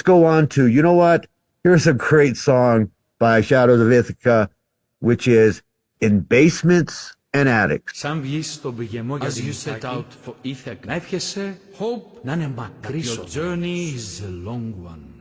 go on to, you know what? Here's a great song by Shadows of Ithaca, which is In Basements and Attics. Σαν βγεις στον πηγεμό για την Ithaki, να εύχεσαι hope να είναι μακρύς. Your journey is a long one.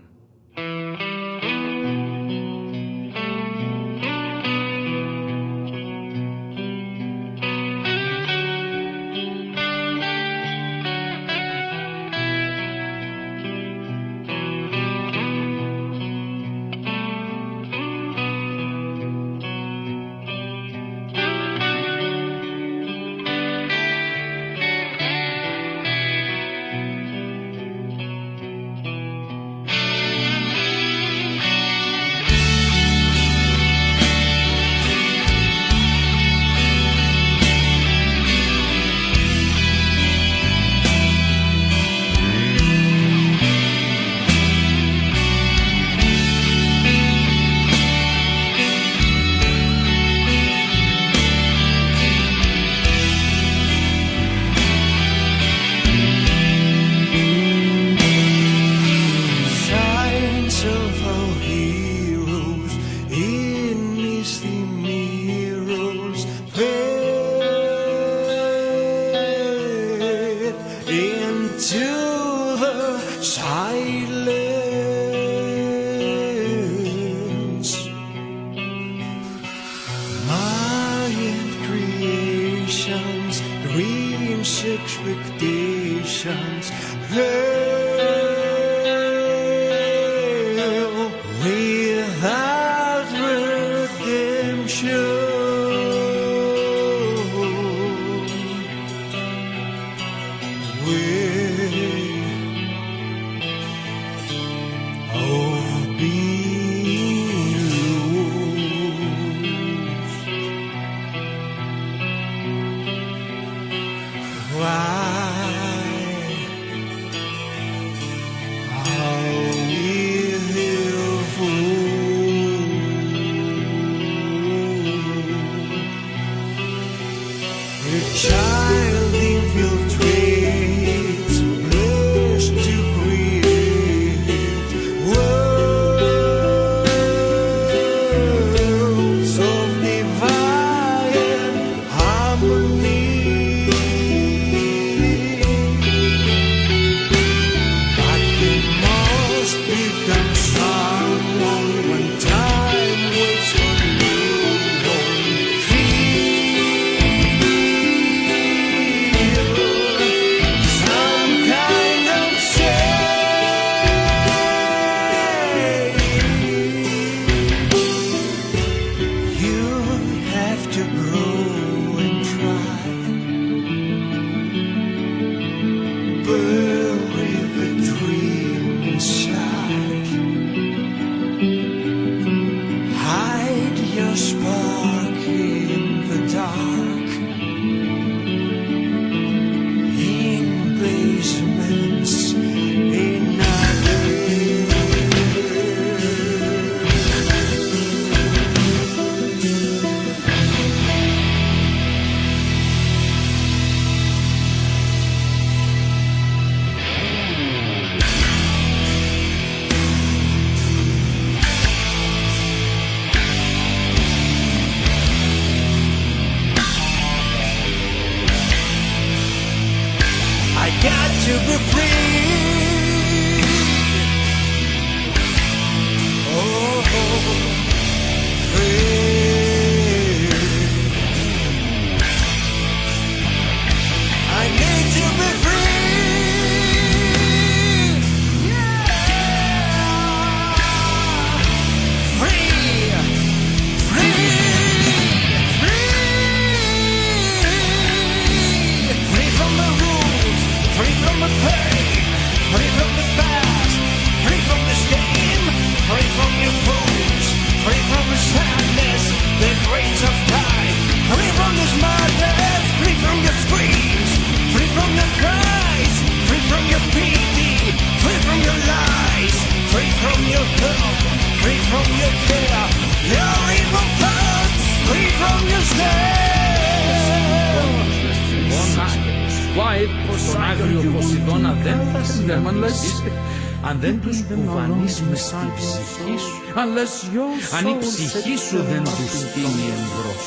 from your care, your evil thoughts, free from your Στον άγριο Ποσειδώνα δεν θα συνδερμανωθείς αν δεν τους κουβανείς μες στη ψυχή σου, αν η ψυχή σου δεν τους στείνει εμπρός.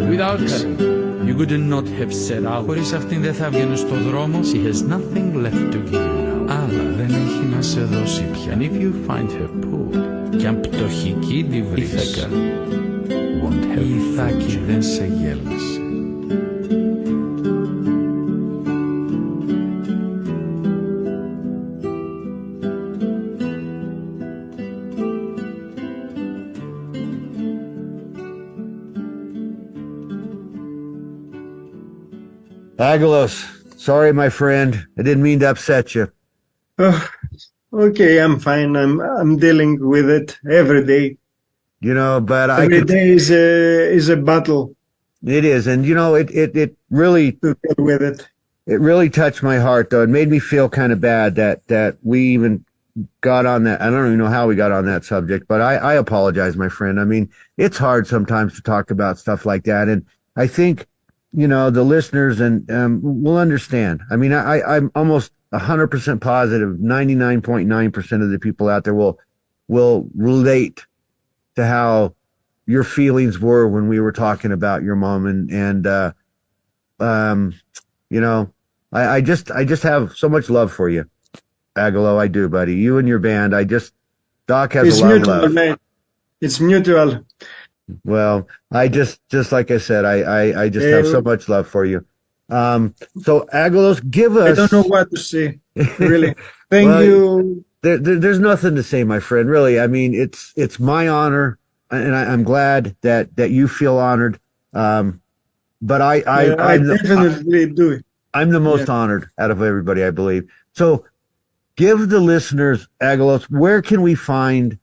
Without her, you could not have set out. Χωρίς αυτήν δεν θα βγαίνεις στο δρόμο. She has nothing left to give you now. Αλλά δεν έχει να σε δώσει πια. And if you find her poor, κι αν πτωχική τη βρεις, Ithaca won't have η Ithάκη δεν σε γέλασε. Aggelos, sorry, my friend. I didn't mean to upset you. Oh, okay, I'm fine. I'm dealing with it every day. You know, but Every day is a battle. It is, and you know, it really to deal with it. It really touched my heart, though. It made me feel kind of bad that we even got on that. I don't even know how we got on that subject, but I apologize, my friend. I mean, it's hard sometimes to talk about stuff like that, and I think, you know, the listeners and will understand. I mean, I'm almost 100% positive, 99.9% of the people out there will relate to how your feelings were when we were talking about your mom, and you know, I just have so much love for you, Aggelos. I do, buddy. You and your band. Doc has a lot of love. Man. It's mutual. Well, I just like I said, I just have so much love for you. So Aggelos, give us. I don't know what to say. Really, thank you. There's nothing to say, my friend. Really, I mean, it's my honor, and I'm glad that you feel honored. But I definitely do it. I'm the most honored out of everybody, I believe. So, give the listeners, Aggelos, where can we find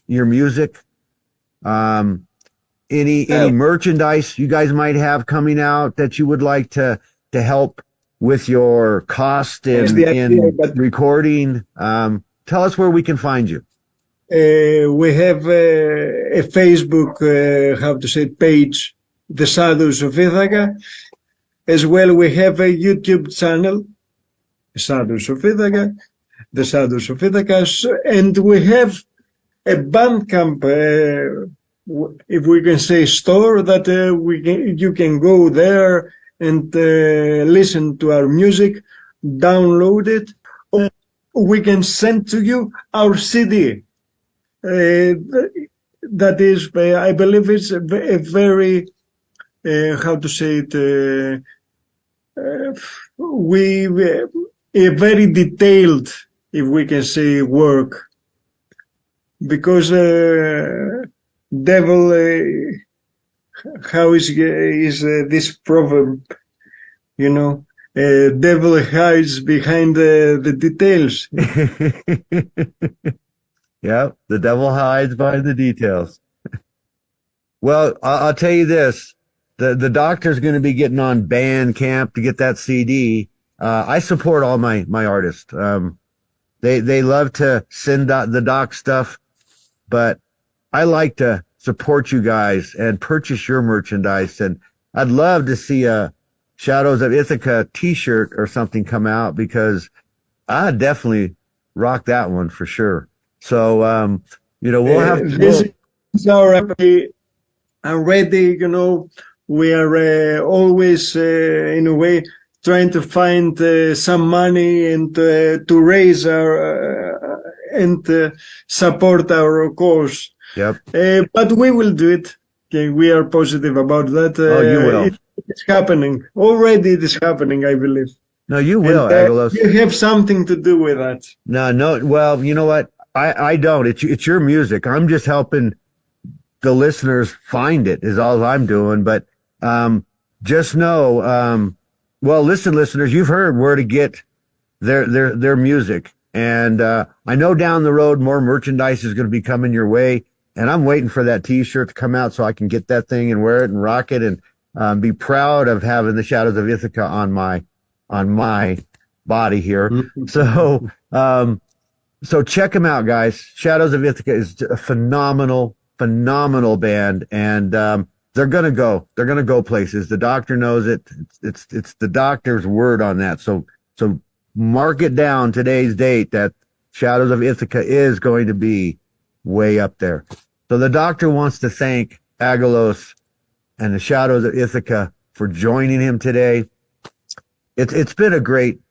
your music? any merchandise you guys might have coming out that you would like to help with your cost in recording? Tell us where we can find you. We have a Facebook, page, The Shadows of Ithaca. As well, we have a YouTube channel, Shadows of Ithaca, The Shadows of Ithaca, and we have a Bandcamp, if we can say, store that you can go there and listen to our music, download it, or we can send to you our CD. That is, I believe it's a very, a very detailed, if we can say, work. Because devil, how is this proverb, devil hides behind the details. Yeah, the devil hides behind the details. Well, I'll tell you this. The doctor's going to be getting on Bandcamp to get that CD. I support all my artists. They love to send the doc stuff, but I like to support you guys and purchase your merchandise. And I'd love to see a Shadows of Ithaca t-shirt or something come out, because I definitely rock that one for sure. So, we'll have this is already, we are always, in a way, trying to find some money and to raise our and support our cause. Yep. But we will do it. Okay, we are positive about that. You will. It's happening. Already it is happening, I believe. No, you will, Aggelos. You have something to do with that. No. Well, you know what? I don't. It's your music. I'm just helping the listeners find it is all I'm doing. But just know, listen, listeners, you've heard where to get their music. And I know down the road more merchandise is going to be coming your way. And I'm waiting for that T-shirt to come out so I can get that thing and wear it and rock it and be proud of having the Shadows of Ithaca on my body here. Mm-hmm. So check them out, guys. Shadows of Ithaca is a phenomenal band, and they're gonna go places. The doctor knows it. It's the doctor's word on that. So mark it down, today's date, that Shadows of Ithaca is going to be way up there. So the doctor wants to thank Aggelos and the Shadows of Ithaca for joining him today. It's been a great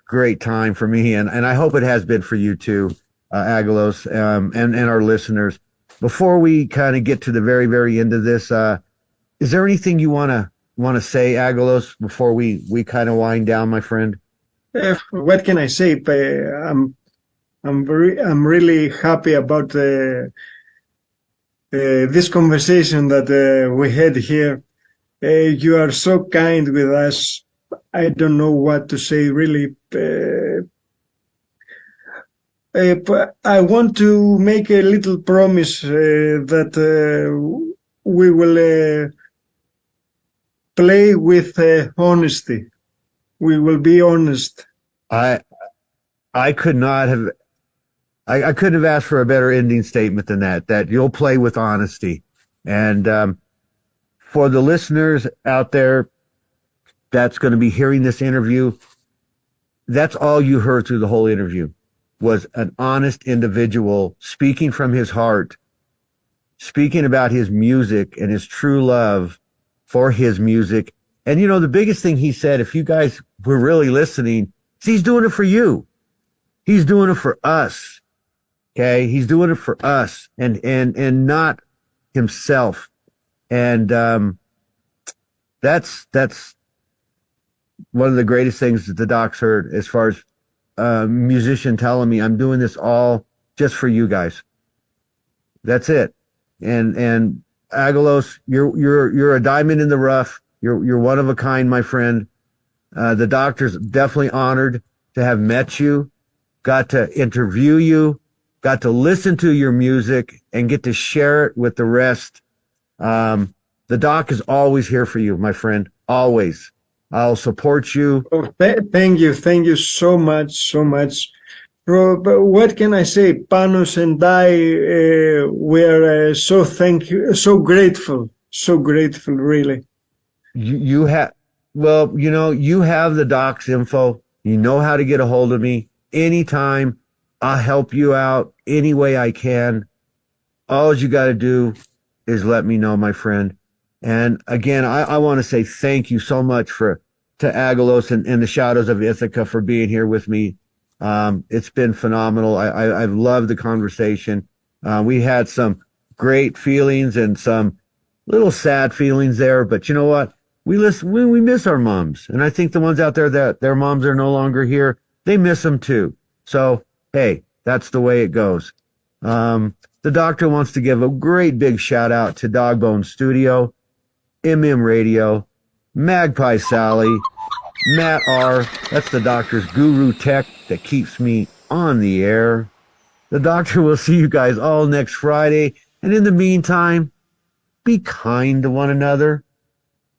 time for me, and I hope it has been for you too, Aggelos, and our listeners. Before we kind of get to the very, very end of this, is there anything you want to say, Aggelos, before we kind of wind down, my friend? What can I say? I'm really happy about this conversation that we had here. You are so kind with us. I don't know what to say, really. I want to make a little promise that we will play with honesty. We will be honest. I couldn't have asked for a better ending statement than that you'll play with honesty. And for the listeners out there that's going to be hearing this interview, that's all you heard through the whole interview was an honest individual speaking from his heart, speaking about his music and his true love for his music. And, the biggest thing he said, if you guys were really listening, is he's doing it for you. He's doing it for us. Okay. He's doing it for us and not himself. And, that's one of the greatest things that the doc's heard, as far as musician telling me, I'm doing this all just for you guys. That's it. And Aggelos, you're a diamond in the rough. You're one of a kind, my friend. The doctor's definitely honored to have met you, got to interview you, got to listen to your music, and get to share it with the rest. the doc is always here for you, my friend. Always. I'll support you. Oh, thank you so much. But what can I say? Panos and I were so grateful, really. You have, well, you have the doc's info. You know how to get a hold of me anytime. I'll help you out any way I can. All you got to do is let me know, my friend. And again, I want to say thank you so much to Aggelos and the Shadows of Ithaca for being here with me. It's been phenomenal. I've loved the conversation. We had some great feelings and some little sad feelings there, but you know what? We miss our moms. And I think the ones out there that their moms are no longer here, they miss them too. So, hey, that's the way it goes. The doctor wants to give a great big shout out to Dogbone Studio, MM Radio, Magpie Sally, Matt R. That's the doctor's guru tech that keeps me on the air. The doctor will see you guys all next Friday. And in the meantime, be kind to one another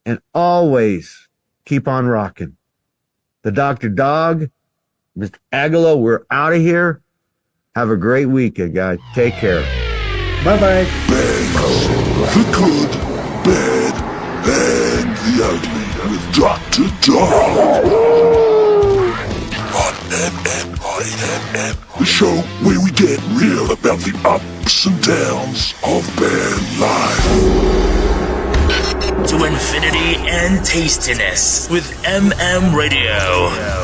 and always keep on rocking. The Dr. Dawg, Mr. Aggelos, we're out of here. Have a great weekend, guys. Take care. Bye-bye. Bands, the good, bad, and the ugly with Dr. Dawg. On MMINM, the show where we get real about the ups and downs of band life. To infinity and tastiness with MM Radio.